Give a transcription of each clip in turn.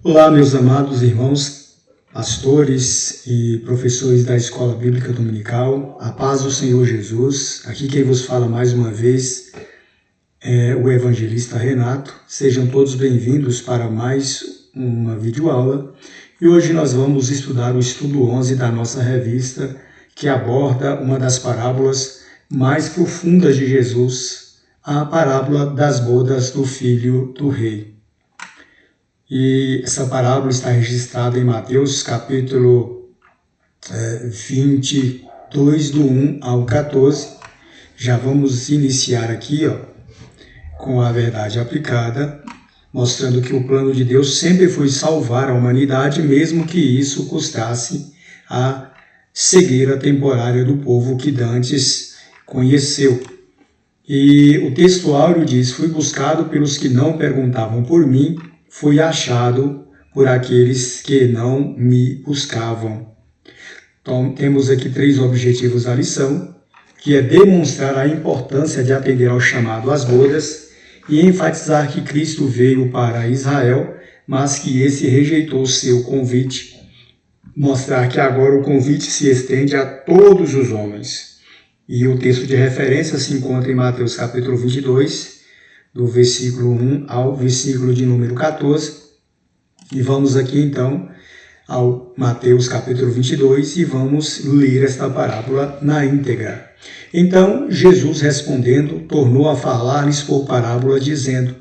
Olá, meus amados irmãos, pastores e professores da Escola Bíblica Dominical, a paz do Senhor Jesus. Aqui quem vos fala mais uma vez é o evangelista Renato. Sejam todos bem-vindos para mais uma videoaula. E hoje nós vamos estudar o estudo 11 da nossa revista, que aborda uma das parábolas mais profundas de Jesus, a parábola das bodas do filho do rei. E essa parábola está registrada em Mateus capítulo 22, do 1 ao 14. Já vamos iniciar aqui com a verdade aplicada, mostrando que o plano de Deus sempre foi salvar a humanidade, mesmo que isso custasse a cegueira temporária do povo que dantes conheceu. E o texto áureo diz: fui buscado pelos que não perguntavam por mim, fui achado por aqueles que não me buscavam. Então, temos aqui 3 objetivos da lição, que é demonstrar a importância de atender ao chamado às bodas e enfatizar que Cristo veio para Israel, mas que esse rejeitou seu convite. Mostrar que agora o convite se estende a todos os homens. E o texto de referência se encontra em Mateus capítulo 22, do versículo 1 ao versículo de número 14. E vamos aqui então ao Mateus capítulo 22 e vamos ler esta parábola na íntegra. Então Jesus respondendo, tornou a falar-lhes por parábola, dizendo: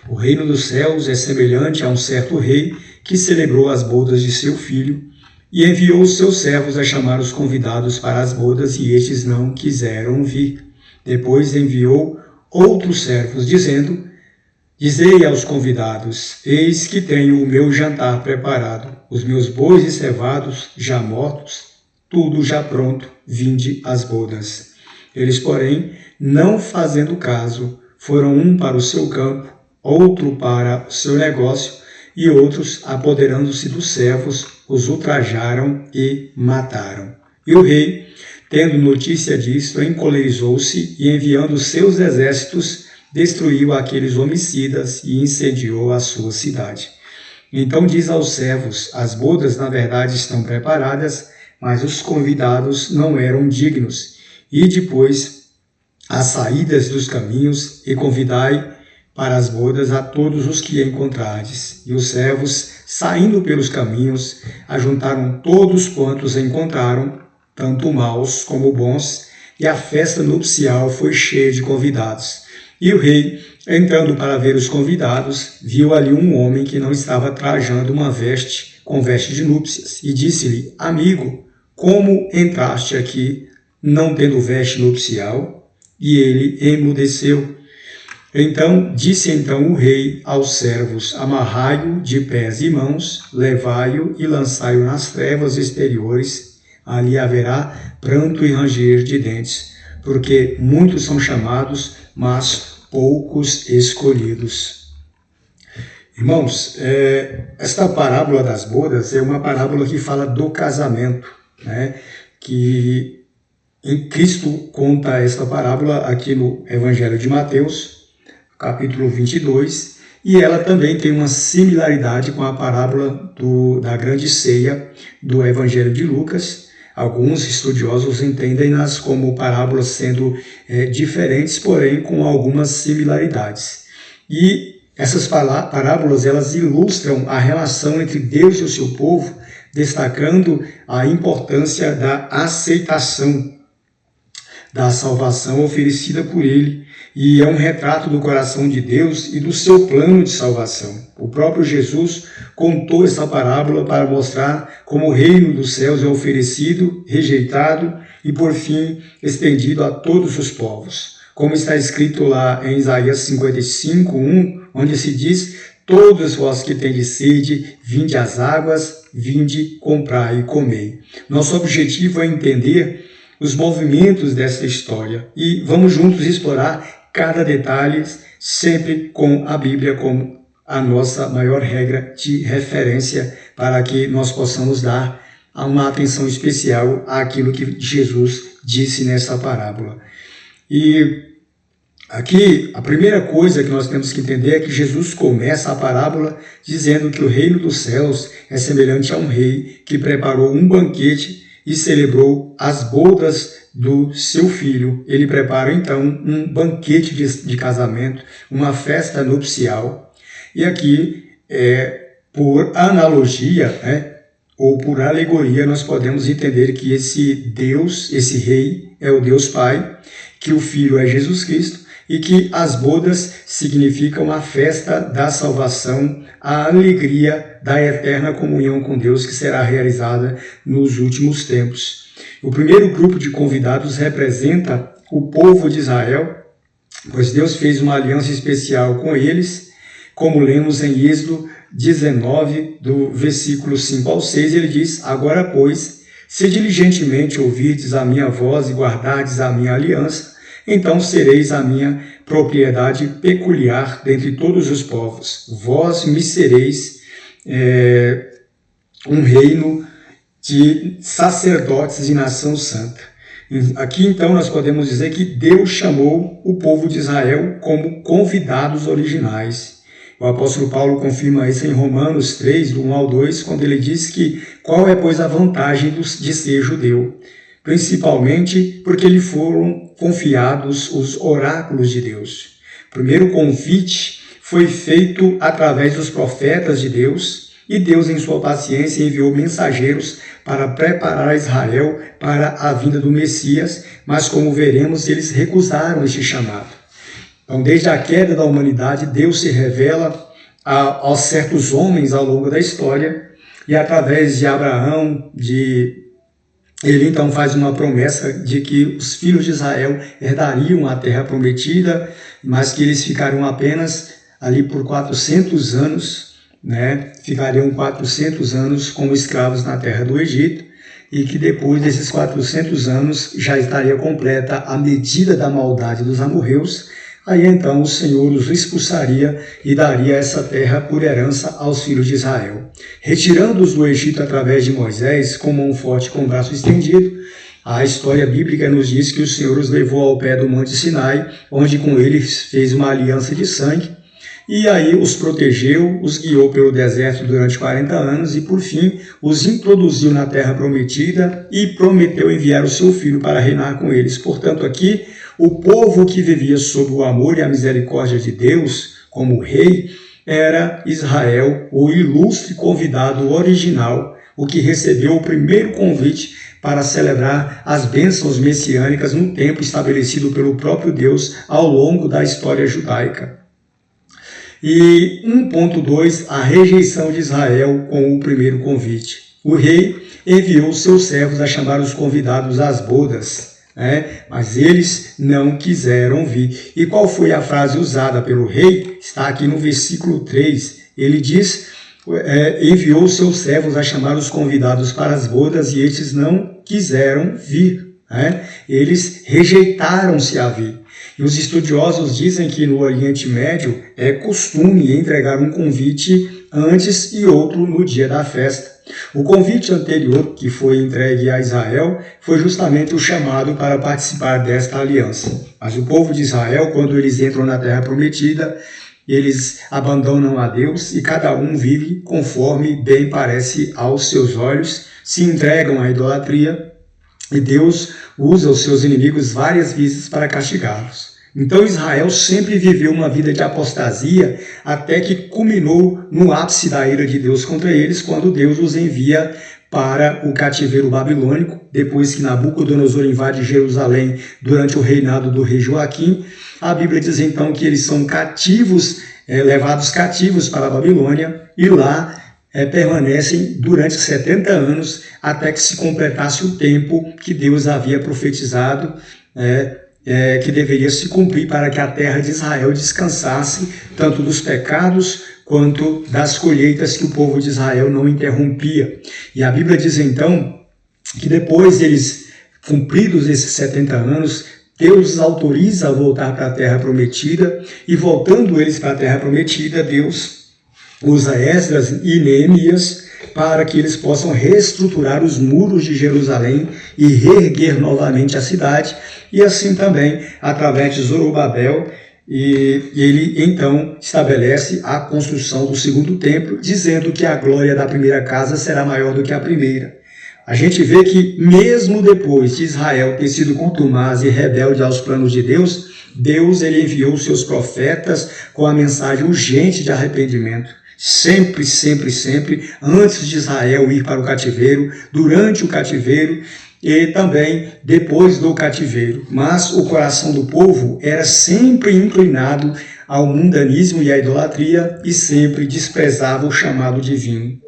o reino dos céus é semelhante a um certo rei que celebrou as bodas de seu filho e enviou os seus servos a chamar os convidados para as bodas, e estes não quiseram vir. Depois enviou outros servos, dizendo: dizei aos convidados, eis que tenho o meu jantar preparado, os meus bois e cevados já mortos, tudo já pronto, vinde às bodas. Eles, porém, não fazendo caso, foram um para o seu campo, outro para o seu negócio, e outros, apoderando-se dos servos, os ultrajaram e mataram. E o rei, tendo notícia disto, encolerizou-se e, enviando seus exércitos, destruiu aqueles homicidas e incendiou a sua cidade. Então diz aos servos: as bodas na verdade estão preparadas, mas os convidados não eram dignos. E depois as saídas dos caminhos e convidai para as bodas a todos os que encontrardes. E os servos, saindo pelos caminhos, ajuntaram todos quantos encontraram, tanto maus como bons, e a festa nupcial foi cheia de convidados. E o rei, entrando para ver os convidados, viu ali um homem que não estava trajando uma veste com veste de núpcias, e disse-lhe: amigo, como entraste aqui, não tendo veste nupcial? E ele emudeceu. Disse o rei aos servos: amarrai-o de pés e mãos, levai-o e lançai-o nas trevas exteriores. Ali haverá pranto e ranger de dentes, porque muitos são chamados, mas poucos escolhidos. Irmãos, esta parábola das bodas é uma parábola que fala do casamento, que em Cristo conta esta parábola aqui no Evangelho de Mateus, capítulo 22, e ela também tem uma similaridade com a parábola da grande ceia do Evangelho de Lucas. Alguns estudiosos entendem-nas como parábolas sendo diferentes, porém com algumas similaridades. E essas parábolas, elas ilustram a relação entre Deus e o seu povo, destacando a importância da aceitação da salvação oferecida por ele, e é um retrato do coração de Deus e do seu plano de salvação. O próprio Jesus contou essa parábola para mostrar como o reino dos céus é oferecido, rejeitado e, por fim, estendido a todos os povos. Como está escrito lá em Isaías 55, 1, onde se diz: todos vós que tendes sede, vinde às águas, vinde, comprai e comei. Nosso objetivo é entender os movimentos dessa história e vamos juntos explorar cada detalhe, sempre com a Bíblia como a nossa maior regra de referência, para que nós possamos dar uma atenção especial àquilo que Jesus disse nessa parábola. E Aqui, a primeira coisa que nós temos que entender é que Jesus começa a parábola dizendo que o reino dos céus é semelhante a um rei que preparou um banquete e celebrou as bodas do seu filho. Ele prepara então um banquete de casamento, uma festa nupcial. E aqui, por analogia, ou por alegoria, nós podemos entender que esse Deus, esse rei, é o Deus Pai, que o Filho é Jesus Cristo, e que as bodas significam a festa da salvação, a alegria da eterna comunhão com Deus que será realizada nos últimos tempos. O primeiro grupo de convidados representa o povo de Israel, pois Deus fez uma aliança especial com eles, como lemos em Êxodo 19, do versículo 5 ao 6, ele diz: agora, pois, se diligentemente ouvirdes a minha voz e guardardes a minha aliança, então sereis a minha propriedade peculiar dentre todos os povos. Vós me sereis um reino de sacerdotes e nação santa. Aqui então nós podemos dizer que Deus chamou o povo de Israel como convidados originais. O apóstolo Paulo confirma isso em Romanos 3, do 1 ao 2, quando ele diz que qual é, pois, a vantagem de ser judeu? Principalmente porque lhe foram confiados os oráculos de Deus. O primeiro convite foi feito através dos profetas de Deus, e Deus, em sua paciência, enviou mensageiros para preparar Israel para a vinda do Messias, mas, como veremos, eles recusaram este chamado. Então, desde a queda da humanidade, Deus se revela a certos homens ao longo da história, e através de Abraão, ele então faz uma promessa de que os filhos de Israel herdariam a terra prometida, mas que eles ficariam apenas ali por 400 anos, ficariam 400 anos como escravos na terra do Egito, e que depois desses 400 anos já estaria completa a medida da maldade dos amorreus. Aí então o Senhor os expulsaria e daria essa terra por herança aos filhos de Israel. Retirando-os do Egito através de Moisés, com mão forte com o braço estendido, a história bíblica nos diz que o Senhor os levou ao pé do Monte Sinai, onde com eles fez uma aliança de sangue, e aí os protegeu, os guiou pelo deserto durante 40 anos e, por fim, os introduziu na terra prometida e prometeu enviar o seu filho para reinar com eles. Portanto, aqui, o povo que vivia sob o amor e a misericórdia de Deus, como rei, era Israel, o ilustre convidado original, o que recebeu o primeiro convite para celebrar as bênçãos messiânicas no tempo estabelecido pelo próprio Deus ao longo da história judaica. E 1.2, a rejeição de Israel com o primeiro convite. O rei enviou seus servos a chamar os convidados às bodas, mas eles não quiseram vir. E qual foi a frase usada pelo rei? Está aqui no versículo 3. Ele diz, enviou seus servos a chamar os convidados para as bodas e estes não quiseram vir. Eles rejeitaram-se a vir. E os estudiosos dizem que no Oriente Médio é costume entregar um convite antes e outro no dia da festa. O convite anterior que foi entregue a Israel foi justamente o chamado para participar desta aliança. Mas o povo de Israel, quando eles entram na terra prometida, eles abandonam a Deus e cada um vive conforme bem parece aos seus olhos, se entregam à idolatria e Deus usa os seus inimigos várias vezes para castigá-los. Então Israel sempre viveu uma vida de apostasia até que culminou no ápice da ira de Deus contra eles, quando Deus os envia para o cativeiro babilônico, depois que Nabucodonosor invade Jerusalém durante o reinado do rei Joaquim. A Bíblia diz então que eles são cativos, levados cativos para a Babilônia e lá permanecem durante 70 anos até que se completasse o tempo que Deus havia profetizado, que deveria se cumprir para que a terra de Israel descansasse tanto dos pecados quanto das colheitas que o povo de Israel não interrompia. E a Bíblia diz então que depois deles cumpridos esses 70 anos, Deus os autoriza a voltar para a terra prometida, e voltando eles para a terra prometida, Deus usa Esdras e Neemias para que eles possam reestruturar os muros de Jerusalém e reerguer novamente a cidade, e assim também através de Zorobabel, e ele então estabelece a construção do segundo templo, dizendo que a glória da primeira casa será maior do que a primeira. A gente vê que mesmo depois de Israel ter sido contumaz e rebelde aos planos de Deus, Deus ele enviou seus profetas com a mensagem urgente de arrependimento. Sempre, sempre, sempre, antes de Israel ir para o cativeiro, durante o cativeiro e também depois do cativeiro. Mas o coração do povo era sempre inclinado ao mundanismo e à idolatria e sempre desprezava o chamado divino.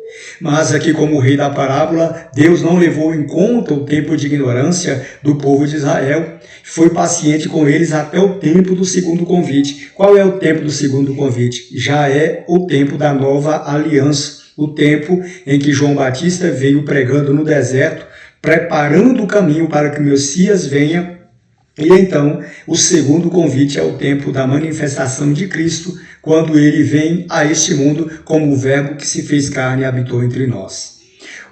Mas aqui, como rei da parábola, Deus não levou em conta o tempo de ignorância do povo de Israel, foi paciente com eles até o tempo do segundo convite. Qual é o tempo do segundo convite? Já é o tempo da nova aliança, o tempo em que João Batista veio pregando no deserto, preparando o caminho para que o Messias venha. E então, o segundo convite é o tempo da manifestação de Cristo, quando ele vem a este mundo como o verbo que se fez carne e habitou entre nós.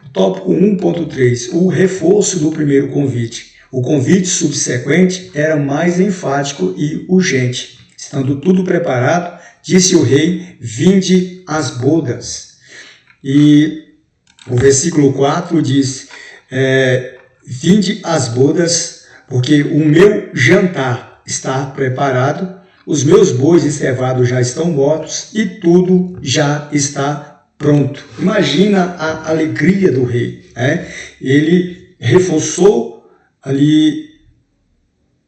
O tópico 1.3, o reforço do primeiro convite. O convite subsequente era mais enfático e urgente. Estando tudo preparado, disse o rei, vinde às bodas. E o versículo 4 diz, vinde às bodas, porque o meu jantar está preparado, os meus bois e cevados já estão mortos e tudo já está pronto. Imagina a alegria do rei. Ele reforçou ali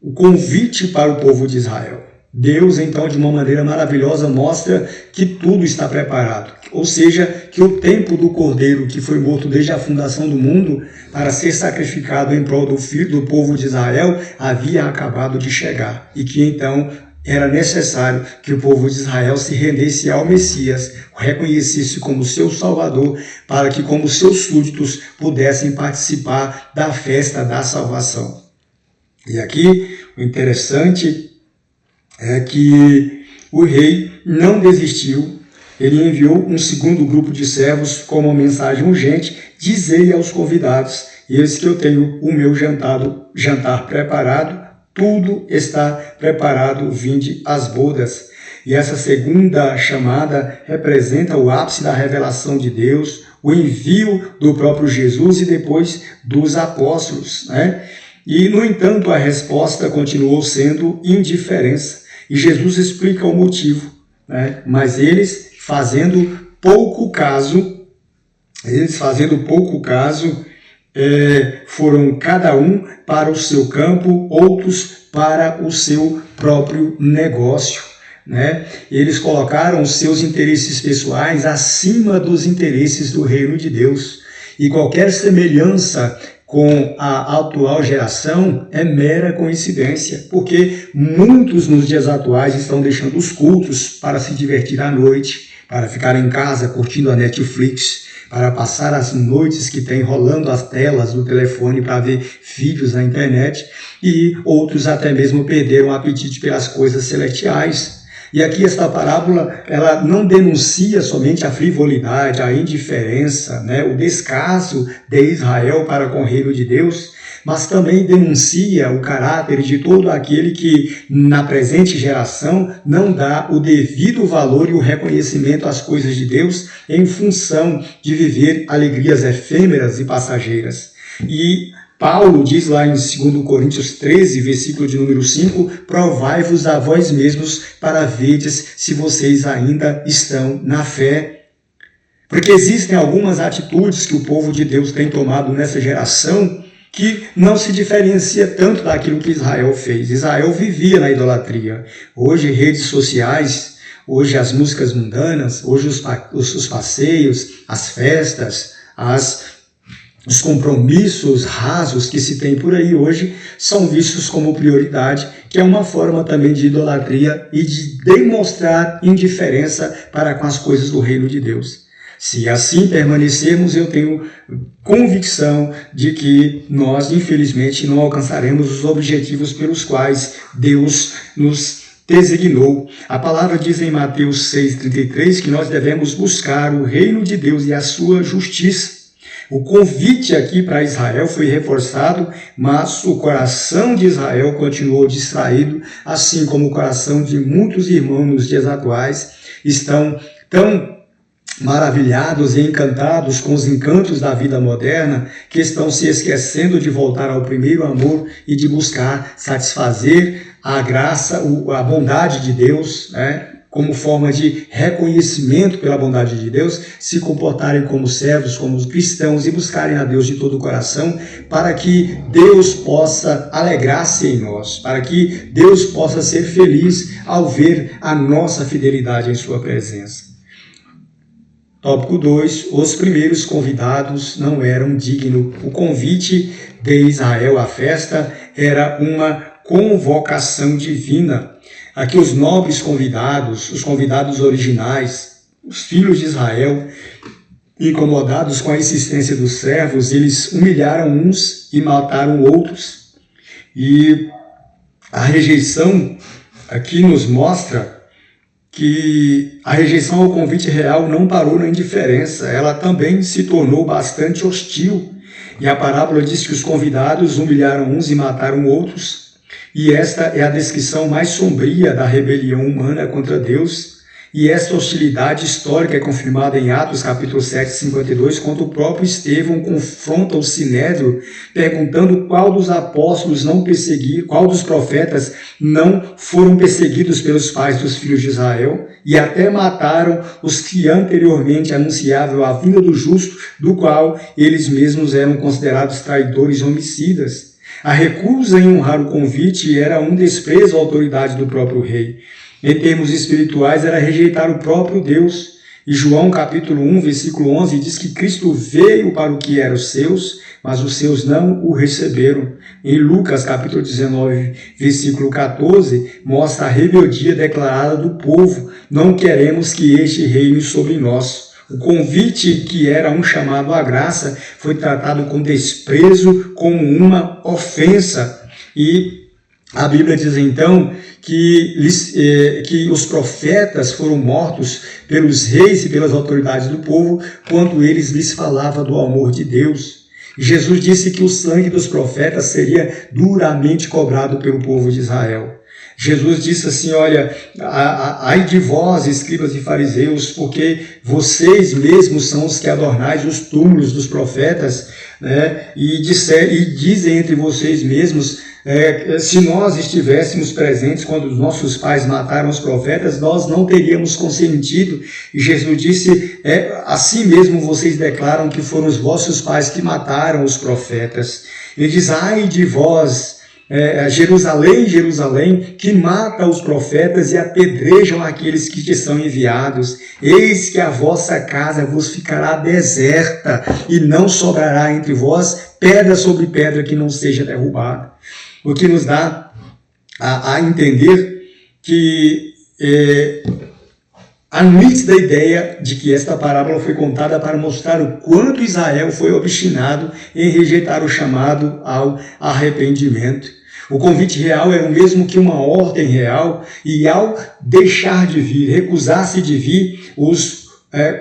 o convite para o povo de Israel. Deus, então, de uma maneira maravilhosa, mostra que tudo está preparado. Ou seja, que o tempo do Cordeiro, que foi morto desde a fundação do mundo, para ser sacrificado em prol do filho do povo de Israel, havia acabado de chegar. E que, então, era necessário que o povo de Israel se rendesse ao Messias, o reconhecesse como seu Salvador, para que, como seus súditos, pudessem participar da festa da salvação. E aqui, o interessante é que o rei não desistiu, ele enviou um segundo grupo de servos com uma mensagem urgente, dizei aos convidados, eis que eu tenho o meu jantar preparado, tudo está preparado, vinde às bodas. E essa segunda chamada representa o ápice da revelação de Deus, o envio do próprio Jesus e depois dos apóstolos, E, no entanto, a resposta continuou sendo indiferença. E Jesus explica o motivo, mas eles fazendo pouco caso, foram cada um para o seu campo, outros para o seu próprio negócio. Eles colocaram os seus interesses pessoais acima dos interesses do reino de Deus. E qualquer semelhança com a atual geração é mera coincidência, porque muitos nos dias atuais estão deixando os cultos para se divertir à noite, para ficar em casa curtindo a Netflix, para passar as noites que tem rolando as telas do telefone para ver vídeos na internet, e outros até mesmo perderam o apetite pelas coisas celestiais. E aqui esta parábola, ela não denuncia somente a frivolidade, a indiferença, o descaso de Israel para com o reino de Deus, mas também denuncia o caráter de todo aquele que, na presente geração, não dá o devido valor e o reconhecimento às coisas de Deus em função de viver alegrias efêmeras e passageiras. E Paulo diz lá em 2 Coríntios 13, versículo de número 5, provai-vos a vós mesmos para verdes se vocês ainda estão na fé. Porque existem algumas atitudes que o povo de Deus tem tomado nessa geração que não se diferencia tanto daquilo que Israel fez. Israel vivia na idolatria. Hoje, redes sociais, hoje as músicas mundanas, hoje os passeios, as festas, os compromissos rasos que se tem por aí hoje são vistos como prioridade, que é uma forma também de idolatria e de demonstrar indiferença para com as coisas do reino de Deus. Se assim permanecermos, eu tenho convicção de que nós, infelizmente, não alcançaremos os objetivos pelos quais Deus nos designou. A palavra diz em Mateus 6,33 que nós devemos buscar o reino de Deus e a sua justiça. O convite aqui para Israel foi reforçado, mas o coração de Israel continuou distraído, assim como o coração de muitos irmãos nos dias atuais estão tão maravilhados e encantados com os encantos da vida moderna, que estão se esquecendo de voltar ao primeiro amor e de buscar satisfazer a graça, a bondade de Deus, né? Como forma de reconhecimento pela bondade de Deus, se comportarem como servos, como cristãos e buscarem a Deus de todo o coração, para que Deus possa alegrar-se em nós, para que Deus possa ser feliz ao ver a nossa fidelidade em sua presença. Tópico 2. Os primeiros convidados não eram dignos. O convite de Israel à festa era uma convocação divina. Aqui os nobres convidados, os convidados originais, os filhos de Israel, incomodados com a insistência dos servos, eles humilharam uns e mataram outros. E a rejeição aqui nos mostra que a rejeição ao convite real não parou na indiferença, ela também se tornou bastante hostil. E a parábola diz que os convidados humilharam uns e mataram outros. E esta é a descrição mais sombria da rebelião humana contra Deus. E esta hostilidade histórica é confirmada em Atos capítulo 7, 52, quando o próprio Estevão confronta o Sinédrio, perguntando qual dos apóstolos não perseguiram, qual dos profetas não foram perseguidos pelos pais dos filhos de Israel, e até mataram os que anteriormente anunciavam a vinda do justo, do qual eles mesmos eram considerados traidores e homicidas. A recusa em honrar o convite era um desprezo à autoridade do próprio rei. Em termos espirituais, era rejeitar o próprio Deus. E João capítulo 1, versículo 11, diz que Cristo veio para o que eram os seus, mas os seus não o receberam. Em Lucas capítulo 19, versículo 14, mostra a rebeldia declarada do povo. Não queremos que este reine sobre nós. O convite, que era um chamado à graça, foi tratado com desprezo, como uma ofensa. E a Bíblia diz então que os profetas foram mortos pelos reis e pelas autoridades do povo, quando eles lhes falavam do amor de Deus. E Jesus disse que o sangue dos profetas seria duramente cobrado pelo povo de Israel. Jesus disse assim, olha, ai de vós, escribas e fariseus, porque vocês mesmos são os que adornais os túmulos dos profetas, né? E dizem entre vocês mesmos, se nós estivéssemos presentes quando os nossos pais mataram os profetas, nós não teríamos consentido. E Jesus disse, assim mesmo vocês declaram que foram os vossos pais que mataram os profetas. Ele diz, ai de vós, Jerusalém, Jerusalém, que mata os profetas e apedrejam aqueles que te são enviados. Eis que a vossa casa vos ficará deserta, e não sobrará entre vós pedra sobre pedra que não seja derrubada. O que nos dá a entender que a nítida ideia de que esta parábola foi contada para mostrar o quanto Israel foi obstinado em rejeitar o chamado ao arrependimento. O convite real era o mesmo que uma ordem real, e ao deixar de vir, recusar-se de vir, os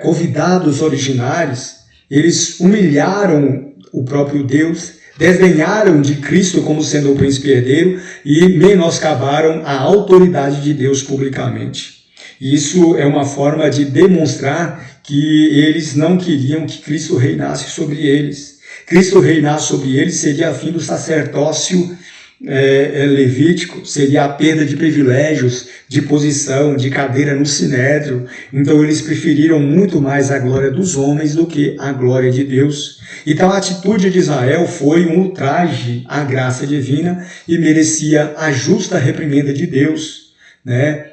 convidados originários, eles humilharam o próprio Deus, desdenharam de Cristo como sendo o príncipe herdeiro e menoscabaram a autoridade de Deus publicamente. Isso é uma forma de demonstrar que eles não queriam que Cristo reinasse sobre eles. Cristo reinar sobre eles seria a fim do sacerdócio levítico, seria a perda de privilégios, de posição, de cadeira no sinédrio. Então eles preferiram muito mais a glória dos homens do que a glória de Deus. Então a atitude de Israel foi um ultraje à graça divina e merecia a justa reprimenda de Deus, né?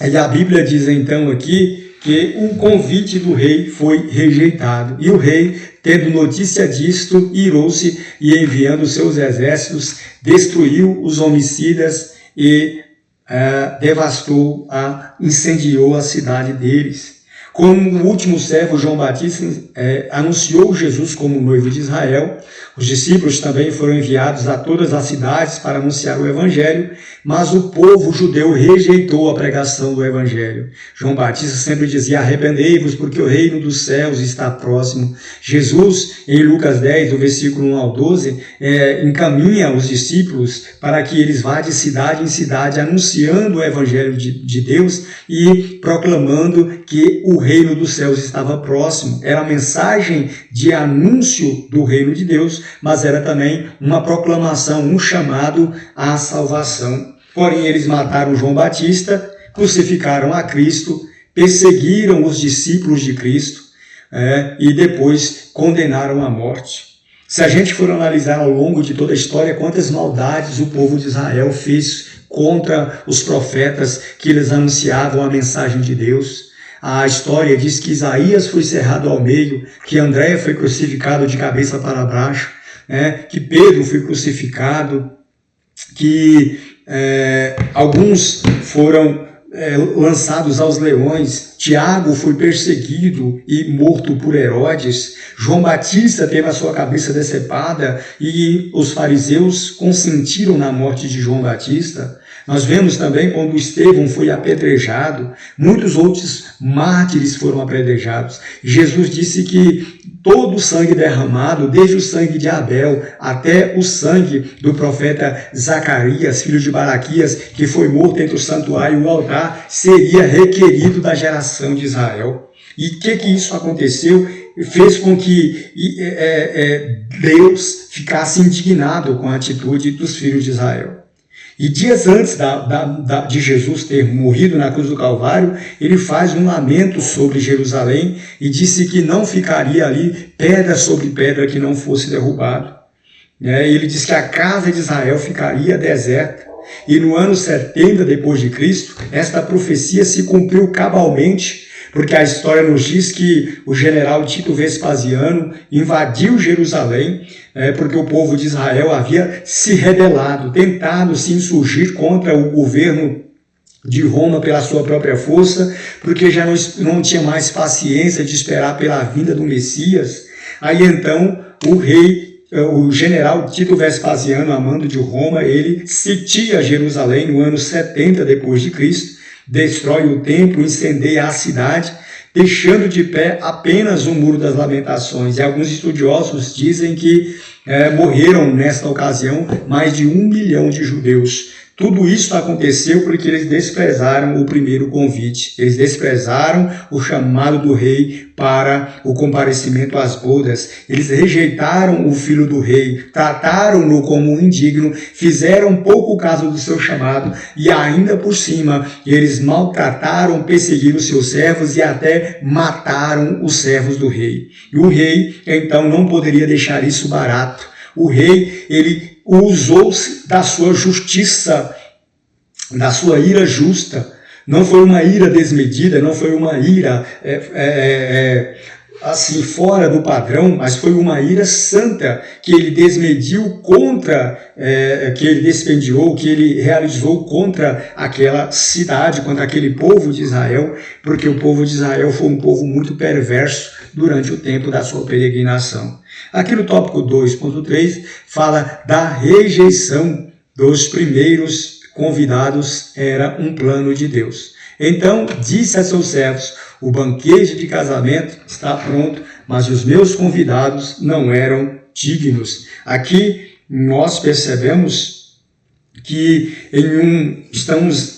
E a Bíblia diz então aqui que o convite do rei foi rejeitado. E o rei, tendo notícia disto, irou-se e, enviando seus exércitos, destruiu os homicidas e devastou, incendiou a cidade deles. Como o último servo, João Batista, anunciou Jesus como noivo de Israel, Os discípulos também foram enviados a todas as cidades para anunciar o Evangelho, mas o povo judeu rejeitou a pregação do Evangelho. João Batista sempre dizia: arrependei-vos, porque o reino dos céus está próximo. Jesus, em Lucas 10, do versículo 1 ao 12, encaminha os discípulos para que eles vá de cidade em cidade anunciando o Evangelho de Deus e proclamando que o reino dos céus estava próximo. Era a mensagem de anúncio do reino de Deus, mas era também uma proclamação, um chamado à salvação. Porém, eles mataram João Batista, crucificaram a Cristo, perseguiram os discípulos de Cristo e depois condenaram à morte. Se a gente for analisar ao longo de toda a história quantas maldades o povo de Israel fez contra os profetas que eles anunciavam a mensagem de Deus. A história diz que Isaías foi cerrado ao meio, que André foi crucificado de cabeça para baixo, que Pedro foi crucificado, que alguns foram lançados aos leões, Tiago foi perseguido e morto por Herodes, João Batista teve a sua cabeça decepada e os fariseus consentiram na morte de João Batista. Nós vemos também quando Estevão foi apedrejado, muitos outros mártires foram apedrejados. Jesus disse que todo o sangue derramado, desde o sangue de Abel até o sangue do profeta Zacarias, filho de Baraquias, que foi morto entre o santuário e o altar, seria requerido da geração de Israel. E o que isso aconteceu? Fez com que Deus ficasse indignado com a atitude dos filhos de Israel. E dias antes de Jesus ter morrido na cruz do Calvário, ele faz um lamento sobre Jerusalém e disse que não ficaria ali pedra sobre pedra que não fosse derrubado. Ele disse que a casa de Israel ficaria deserta. E no ano 70 depois de Cristo, esta profecia se cumpriu cabalmente, porque a história nos diz que o general Tito Vespasiano invadiu Jerusalém, porque o povo de Israel havia se rebelado, tentado se insurgir contra o governo de Roma pela sua própria força, porque já não tinha mais paciência de esperar pela vinda do Messias. Aí então o general Tito Vespasiano, a mando de Roma, ele sitia Jerusalém no ano 70 depois de Cristo, destrói o templo, incendeia a cidade, deixando de pé apenas o Muro das Lamentações. E alguns estudiosos dizem que morreram nesta ocasião mais de 1 milhão de judeus. Tudo isso aconteceu porque eles desprezaram o primeiro convite. Eles desprezaram o chamado do rei para o comparecimento às bodas. Eles rejeitaram o filho do rei, trataram-no como indigno, fizeram pouco caso do seu chamado e ainda por cima eles maltrataram, perseguiram seus servos e até mataram os servos do rei. E o rei então não poderia deixar isso barato. O rei, ele usou-se da sua justiça, da sua ira justa. Não foi uma ira desmedida, não foi uma ira assim fora do padrão, mas foi uma ira santa que ele desmediu contra, que ele despendiou, que ele realizou contra aquela cidade, contra aquele povo de Israel, porque o povo de Israel foi um povo muito perverso durante o tempo da sua peregrinação. Aqui no tópico 2.3 fala da rejeição dos primeiros convidados, era um plano de Deus. Então disse a seus servos: o banquete de casamento está pronto, mas os meus convidados não eram dignos. Aqui nós percebemos que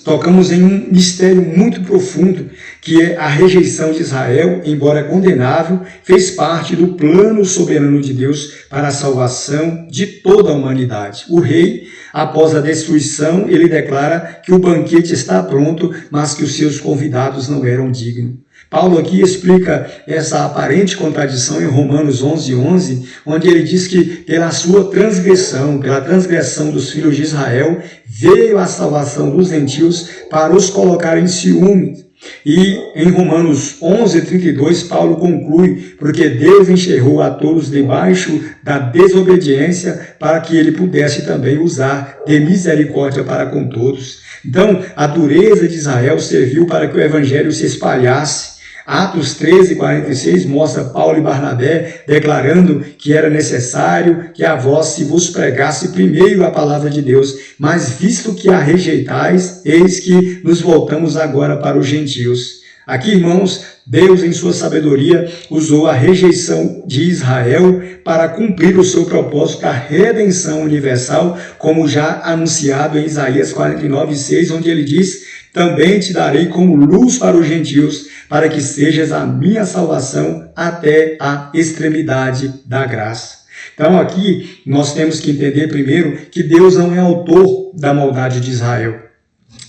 tocamos em um mistério muito profundo, que é a rejeição de Israel, embora condenável, fez parte do plano soberano de Deus para a salvação de toda a humanidade. O rei, após a destruição, ele declara que o banquete está pronto, mas que os seus convidados não eram dignos. Paulo aqui explica essa aparente contradição em Romanos 11:11, onde ele diz que pela sua transgressão, pela transgressão dos filhos de Israel, veio a salvação dos gentios para os colocar em ciúme. E em Romanos 11:32, Paulo conclui: porque Deus encerrou a todos debaixo da desobediência, para que ele pudesse também usar de misericórdia para com todos. Então, a dureza de Israel serviu para que o evangelho se espalhasse. Atos 13:46 mostra Paulo e Barnabé declarando que era necessário que a vós se vos pregasse primeiro a palavra de Deus, mas visto que a rejeitais, eis que nos voltamos agora para os gentios. Aqui, irmãos, Deus, em sua sabedoria, usou a rejeição de Israel para cumprir o seu propósito da redenção universal, como já anunciado em Isaías 49:6, onde ele diz: também te darei como luz para os gentios, para que sejas a minha salvação até a extremidade da graça. Então aqui nós temos que entender primeiro que Deus não é autor da maldade de Israel,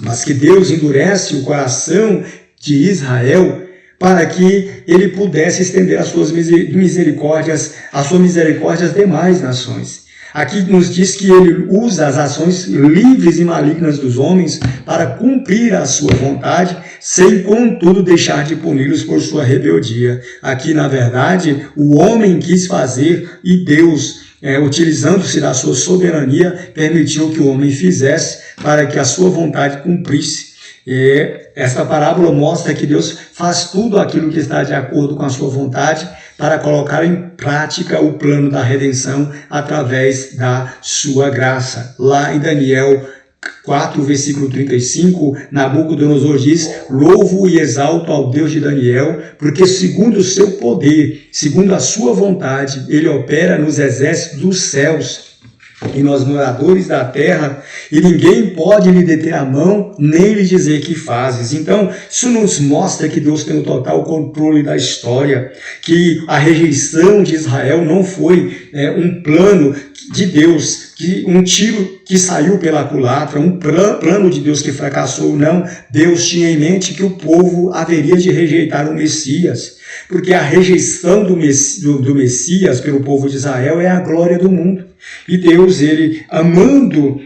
mas que Deus endurece o coração de Israel para que ele pudesse estender as suas misericórdias, a sua misericórdia às demais nações. Aqui nos diz que ele usa as ações livres e malignas dos homens para cumprir a sua vontade, sem, contudo, deixar de puni-los por sua rebeldia. Aqui, na verdade, o homem quis fazer e Deus, utilizando-se da sua soberania, permitiu que o homem fizesse para que a sua vontade cumprisse. Esta parábola mostra que Deus faz tudo aquilo que está de acordo com a sua vontade para colocar em prática o plano da redenção através da sua graça. Lá em Daniel 4, versículo 35, Nabucodonosor diz: louvo e exalto ao Deus de Daniel, porque segundo o seu poder, segundo a sua vontade, ele opera nos exércitos dos céus e nós moradores da terra, e ninguém pode lhe deter a mão, nem lhe dizer que fazes. Então, isso nos mostra que Deus tem o total controle da história, que a rejeição de Israel não foi um plano de Deus, um tiro que saiu pela culatra, um plano de Deus que fracassou. Não, Deus tinha em mente que o povo haveria de rejeitar o Messias, porque a rejeição do Messias pelo povo de Israel é a glória do mundo. E Deus, ele amando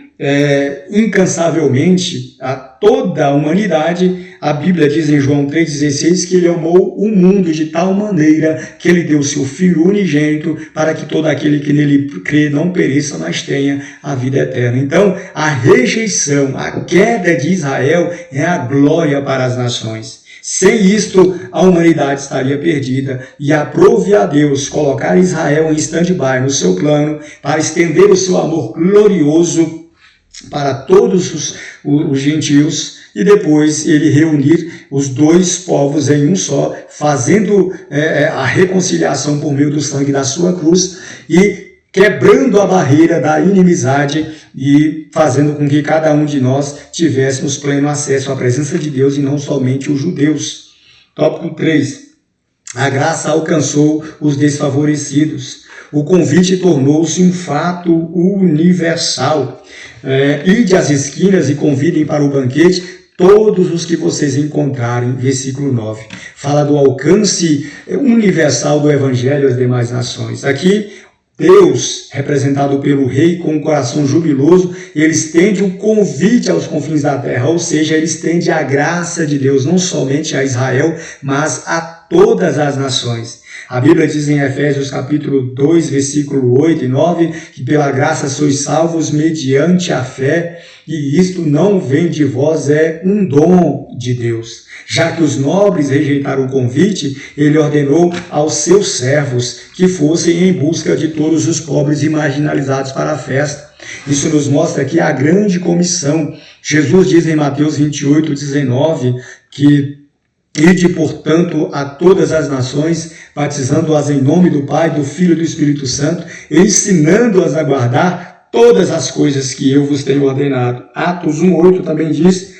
incansavelmente a toda a humanidade, a Bíblia diz em João 3,16 que ele amou o mundo de tal maneira que ele deu seu Filho unigênito para que todo aquele que nele crê não pereça, mas tenha a vida eterna. Então, a rejeição, a queda de Israel é a glória para as nações. Sem isto, a humanidade estaria perdida, e aprove a Deus colocar Israel em stand-by no seu plano para estender o seu amor glorioso para todos os gentios e depois ele reunir os dois povos em um só, fazendo a reconciliação por meio do sangue da sua cruz e quebrando a barreira da inimizade e fazendo com que cada um de nós tivéssemos pleno acesso à presença de Deus e não somente os judeus. Tópico 3. A graça alcançou os desfavorecidos. O convite tornou-se um fato universal. Ide às esquinas e convidem para o banquete todos os que vocês encontrarem. Versículo 9. Fala do alcance universal do evangelho às demais nações. Aqui, Deus, representado pelo rei com um coração jubiloso, ele estende o convite aos confins da terra, ou seja, ele estende a graça de Deus não somente a Israel, mas a todas as nações. A Bíblia diz em Efésios capítulo 2, versículo 8 e 9, que pela graça sois salvos mediante a fé, e isto não vem de vós, é um dom de Deus. Já que os nobres rejeitaram o convite, ele ordenou aos seus servos que fossem em busca de todos os pobres e marginalizados para a festa. Isso nos mostra aqui a grande comissão. Jesus diz em Mateus 28, 19, que ide, portanto, a todas as nações, batizando-as em nome do Pai, do Filho e do Espírito Santo, ensinando-as a guardar todas as coisas que eu vos tenho ordenado. Atos 1,8 também diz: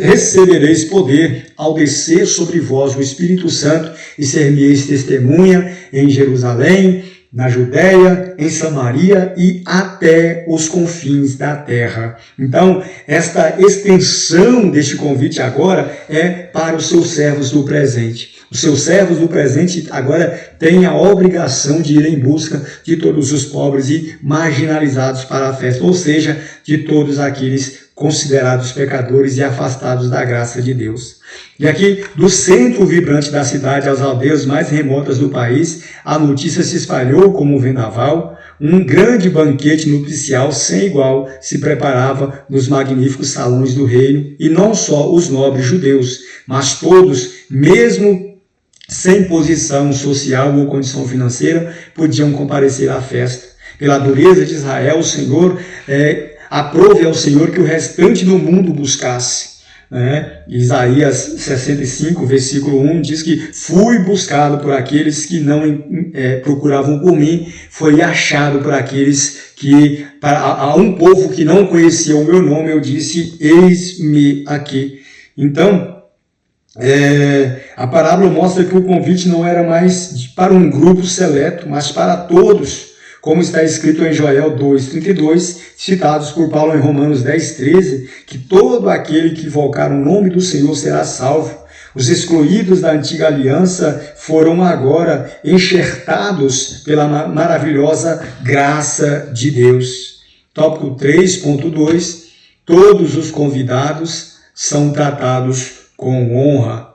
recebereis poder ao descer sobre vós o Espírito Santo e ser-me-eis testemunha em Jerusalém, na Judéia, em Samaria e até os confins da terra. Então, esta extensão deste convite agora é para os seus servos do presente. Os seus servos do presente agora têm a obrigação de ir em busca de todos os pobres e marginalizados para a festa, ou seja, de todos aqueles considerados pecadores e afastados da graça de Deus. E aqui, do centro vibrante da cidade aos aldeias mais remotas do país, a notícia se espalhou como um vendaval. Um grande banquete nupcial sem igual se preparava nos magníficos salões do reino, e não só os nobres judeus, mas todos mesmo sem posição social ou condição financeira, podiam comparecer à festa. Pela dureza de Israel, o Senhor aprove ao Senhor que o restante do mundo buscasse. Isaías 65, versículo 1, diz que fui buscado por aqueles que não procuravam por mim, foi achado por aqueles que, a um povo que não conhecia o meu nome, eu disse, eis-me aqui. Então, a parábola mostra que o convite não era mais para um grupo seleto, mas para todos, como está escrito em Joel 2,32, citados por Paulo em Romanos 10,13, que todo aquele que invocar o nome do Senhor será salvo. Os excluídos da antiga aliança foram agora enxertados pela maravilhosa graça de Deus. Tópico 3.2, todos os convidados são tratados com honra.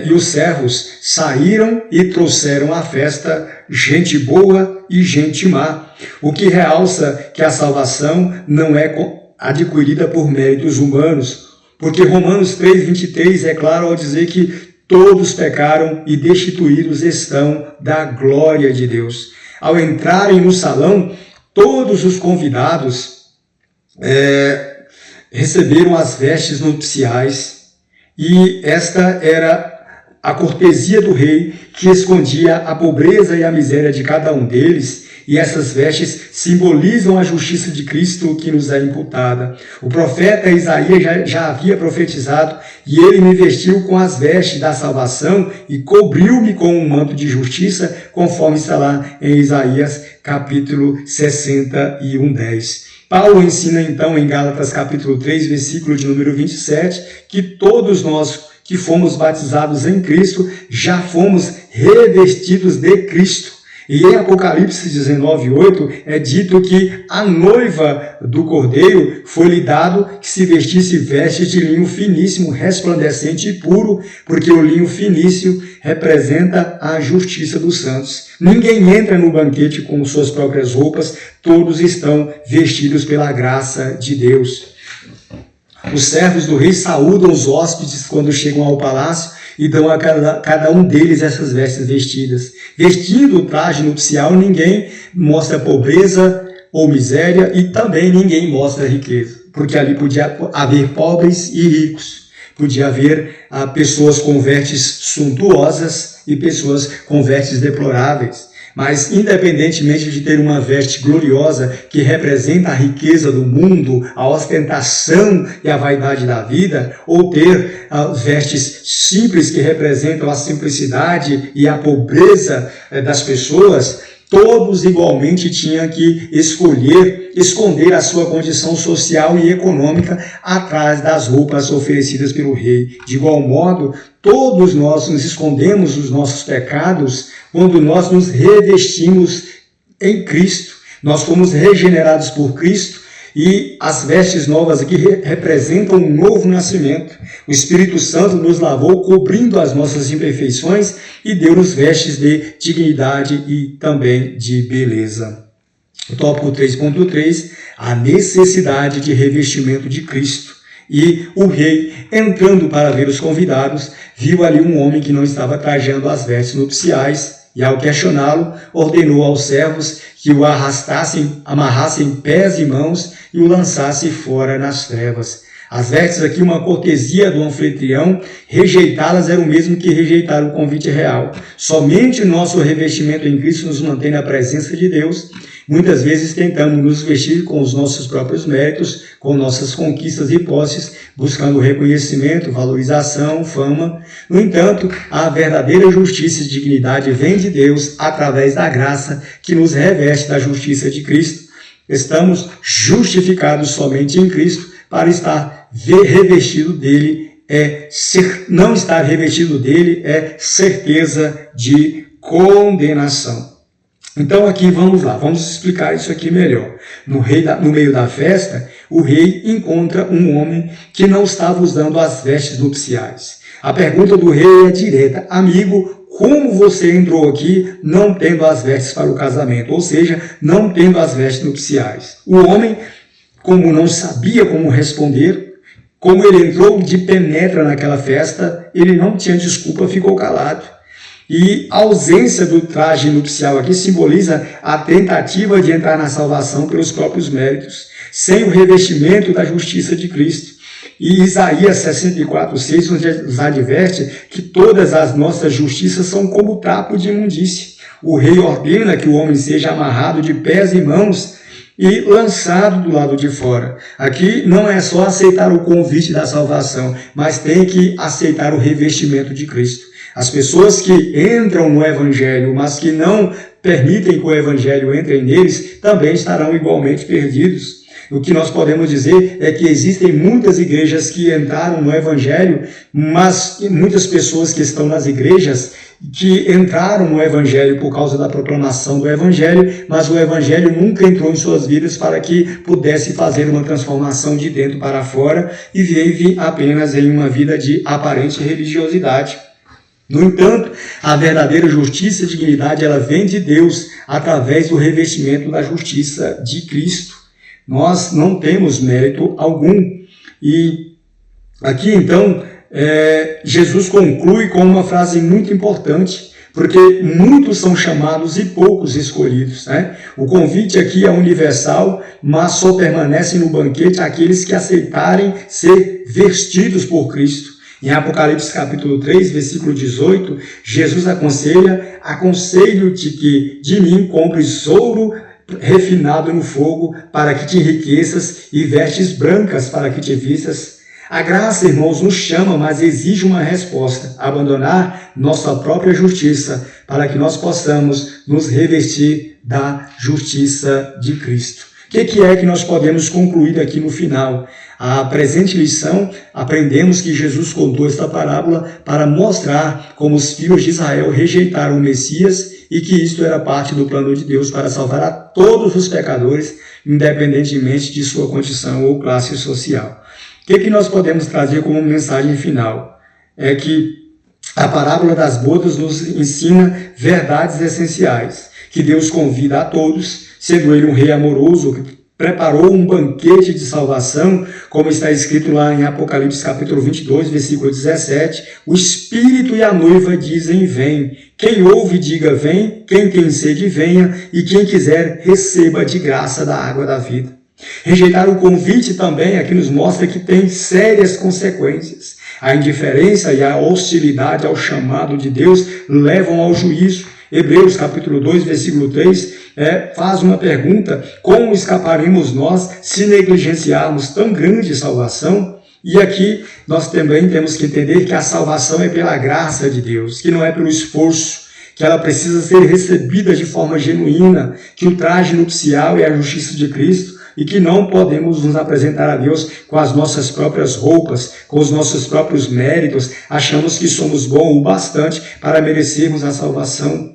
E os servos saíram e trouxeram à festa gente boa e gente má, o que realça que a salvação não é adquirida por méritos humanos, porque Romanos 3,23 é claro ao dizer que todos pecaram e destituídos estão da glória de Deus. Ao entrarem no salão, todos os convidados receberam as vestes nupciais, e esta era a cortesia do rei, que escondia a pobreza e a miséria de cada um deles, e essas vestes simbolizam a justiça de Cristo que nos é imputada. O profeta Isaías já havia profetizado, e ele me vestiu com as vestes da salvação e cobriu-me com um manto de justiça, conforme está lá em Isaías capítulo 61:10. Paulo ensina então em Gálatas capítulo 3, versículo de número 27, que todos nós que fomos batizados em Cristo, já fomos revestidos de Cristo. E em Apocalipse 19:8 é dito que a noiva do Cordeiro foi-lhe dado que se vestisse vestes de linho finíssimo, resplandecente e puro, porque o linho finíssimo representa a justiça dos santos. Ninguém entra no banquete com suas próprias roupas, todos estão vestidos pela graça de Deus. Os servos do rei saúdam os hóspedes quando chegam ao palácio e dão a cada um deles essas vestes vestidas. Vestindo o traje nupcial, ninguém mostra pobreza ou miséria, e também ninguém mostra riqueza, porque ali podia haver pobres e ricos. Podia haver pessoas com vestes suntuosas e pessoas com vestes deploráveis. Mas, independentemente de ter uma veste gloriosa que representa a riqueza do mundo, a ostentação e a vaidade da vida, ou ter vestes simples que representam a simplicidade e a pobreza das pessoas, todos igualmente tinham que esconder a sua condição social e econômica atrás das roupas oferecidas pelo rei. De igual modo, todos nós nos escondemos dos nossos pecados quando nós nos revestimos em Cristo. Nós fomos regenerados por Cristo, e as vestes novas aqui representam um novo nascimento. O Espírito Santo nos lavou, cobrindo as nossas imperfeições, e deu-nos vestes de dignidade e também de beleza. O tópico 3.3, a necessidade de revestimento de Cristo. E o rei, entrando para ver os convidados, viu ali um homem que não estava trajando as vestes nupciais, e ao questioná-lo, ordenou aos servos que o amarrassem pés e mãos e o lançassem fora nas trevas. As vestes aqui, uma cortesia do anfitrião, rejeitá-las era o mesmo que rejeitar o convite real. Somente o nosso revestimento em Cristo nos mantém na presença de Deus. Muitas vezes tentamos nos vestir com os nossos próprios méritos, com nossas conquistas e posses, buscando reconhecimento, valorização, fama. No entanto, a verdadeira justiça e dignidade vem de Deus através da graça que nos reveste da justiça de Cristo. Estamos justificados somente em Cristo. Para estar revestido dele não estar revestido dele é certeza de condenação. Então aqui vamos lá, vamos explicar isso aqui melhor. No meio da festa, o rei encontra um homem que não estava usando as vestes nupciais. A pergunta do rei é direta: amigo, como você entrou aqui não tendo as vestes para o casamento? Ou seja, não tendo as vestes nupciais. O homem, como não sabia como responder, como ele entrou de penetra naquela festa, ele não tinha desculpa, ficou calado. E a ausência do traje nupcial aqui simboliza a tentativa de entrar na salvação pelos próprios méritos, sem o revestimento da justiça de Cristo. E Isaías 64:6 nos adverte que todas as nossas justiças são como trapo de imundície. O rei ordena que o homem seja amarrado de pés e mãos e lançado do lado de fora. Aqui não é só aceitar o convite da salvação, mas tem que aceitar o revestimento de Cristo. As pessoas que entram no Evangelho, mas que não permitem que o Evangelho entre neles, também estarão igualmente perdidos. O que nós podemos dizer é que existem muitas igrejas que entraram no Evangelho, mas muitas pessoas que estão nas igrejas que entraram no Evangelho por causa da proclamação do Evangelho, mas o Evangelho nunca entrou em suas vidas para que pudesse fazer uma transformação de dentro para fora e vive apenas em uma vida de aparente religiosidade. No entanto, a verdadeira justiça e dignidade, ela vem de Deus através do revestimento da justiça de Cristo. Nós não temos mérito algum. E aqui, então, Jesus conclui com uma frase muito importante, porque muitos são chamados e poucos escolhidos, né? O convite aqui é universal, mas só permanecem no banquete aqueles que aceitarem ser vestidos por Cristo. Em Apocalipse capítulo 3, versículo 18, Jesus aconselho-te que de mim compres ouro refinado no fogo para que te enriqueças e vestes brancas para que te vistas. A graça, irmãos, nos chama, mas exige uma resposta, abandonar nossa própria justiça para que nós possamos nos revestir da justiça de Cristo. O que é que nós podemos concluir aqui no final? A presente lição, aprendemos que Jesus contou esta parábola para mostrar como os filhos de Israel rejeitaram o Messias e que isto era parte do plano de Deus para salvar a todos os pecadores, independentemente de sua condição ou classe social. O que nós podemos trazer como mensagem final? É que a parábola das bodas nos ensina verdades essenciais, que Deus convida a todos, sendo Ele um rei amoroso, que preparou um banquete de salvação, como está escrito lá em Apocalipse capítulo 22, versículo 17, o Espírito e a noiva dizem, vem. Quem ouve, diga, vem. Quem tem sede, venha. E quem quiser, receba de graça da água da vida. Rejeitar o convite também aqui nos mostra que tem sérias consequências. A indiferença e a hostilidade ao chamado de Deus levam ao juízo. Hebreus capítulo 2, versículo 3, faz uma pergunta: como escaparemos nós se negligenciarmos tão grande salvação? E aqui nós também temos que entender que a salvação é pela graça de Deus, que não é pelo esforço, que ela precisa ser recebida de forma genuína, que o traje nupcial é a justiça de Cristo e que não podemos nos apresentar a Deus com as nossas próprias roupas, com os nossos próprios méritos, achamos que somos bons o bastante para merecermos a salvação.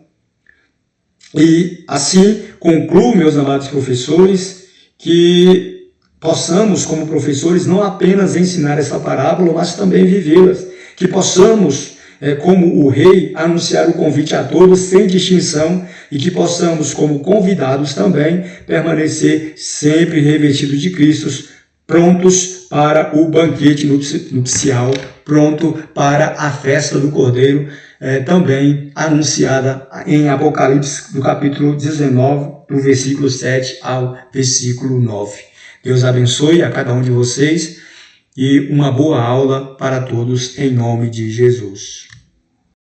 E assim concluo, meus amados professores, que possamos, como professores, não apenas ensinar essa parábola, mas também vivê-las. Que possamos, como o rei, anunciar o convite a todos, sem distinção, e que possamos, como convidados também, permanecer sempre revestidos de Cristo, prontos para o banquete nupcial, pronto para a festa do Cordeiro, também anunciada em Apocalipse, no capítulo 19, do versículo 7 ao versículo 9. Deus abençoe a cada um de vocês e uma boa aula para todos, em nome de Jesus.